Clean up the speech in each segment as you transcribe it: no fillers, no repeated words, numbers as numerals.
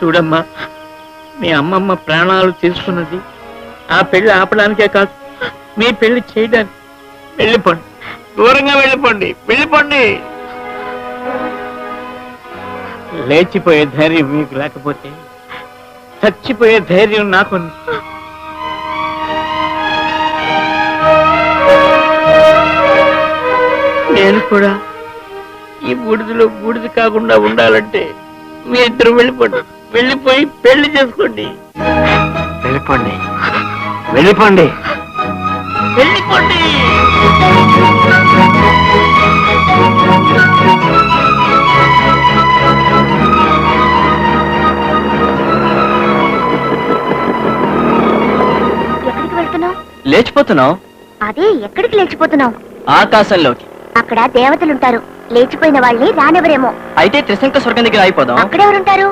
చూడమ్మా, మీ అమ్మమ్మ ప్రాణాలు తీసుకున్నది ఆ పెళ్లి ఆపడానికే కాదు, మీ పెళ్లి చేయడానికి. వెళ్ళిపోండి, దూరంగా వెళ్ళిపోండి, వెళ్ళిపోండి. లేచిపోయే ధైర్యం మీకు లేకపోతే చచ్చిపోయే ధైర్యం నాకుంది. నేను కూడా ఈ బూడిదలో బూడిద కాకుండా ఉండాలంటే మీ ఇద్దరు వెళ్ళిపోండి, వెళ్ళిపోయి పెళ్లి చేసుకోండి. వెళ్ళిపోండి, వెళ్ళిపోండి, వెళ్ళిపోండి. ఎక్కడికి వెళ్తున్నావు? లేచిపోతున్నావు. అదే, ఎక్కడికి లేచిపోతున్నావు? ఆకాశంలోకి. అక్కడ దేవతలుంటారు, లేచిపోయిన వాళ్ళని రానివ్వరేమో. అయితే త్రిశంక స్వర్గం దగ్గర అయిపోదాం. అక్కడెవరుంటారు?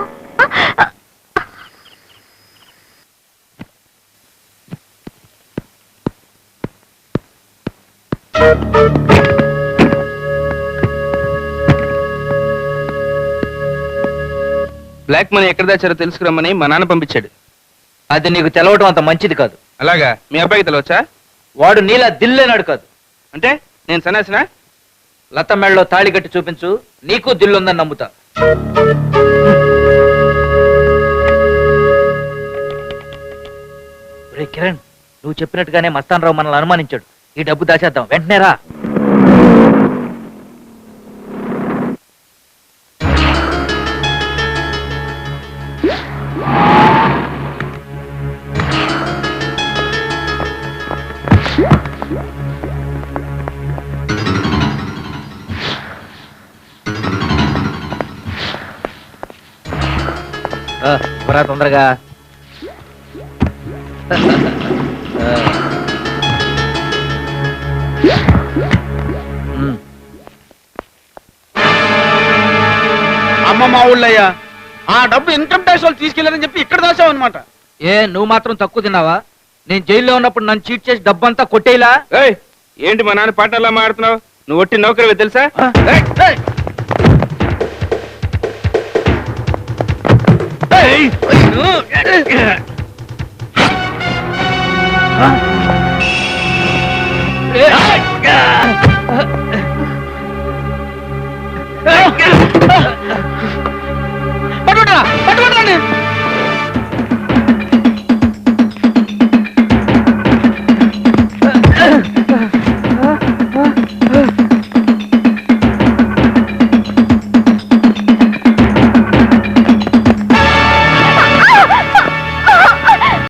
బ్లాక్ మనీ ఎక్కడ దాచారో తెలుసుకురమ్మని మా నాన్న పంపించాడు. అది నీకు తెలవటం అంత మంచిది కాదు. అలాగా? మీ అబ్బాయికి తెలవచ్చా? వాడు నీలా దిల్లేనాడు కాదు. అంటే నేను సన్యాసినా? లత మెడలో తాళి కట్టి చూపించు, నీకు దిల్లుందని నమ్ముతా. ఒరే కిరణ్, నువ్వు చెప్పినట్టుగానే మస్తాన్ రావు మనల్ని అనుమానించాడు. ఈ డబ్బు దాచేద్దాం, వెంటనే రా. తొందరగా. అమ్మ మా ఊళ్ళయ్యా, ఆ డబ్బు ఇన్కమ్ ట్యాక్స్ వాళ్ళు తీసుకెళ్లారని చెప్పి ఇక్కడ దాచావు అనమాట. ఏ, నువ్వు మాత్రం తక్కువ తిన్నావా? నేను జైల్లో ఉన్నప్పుడు నన్ను చీట్ చేసి డబ్బంతా కొట్టేలా. ఏంటి మా నాన్న పాటలా మాడుతున్నావు? నువ్వు ఒట్టి నౌకరివే తెలుసా? పట్టుకుంటా, పట్టుకుంటా.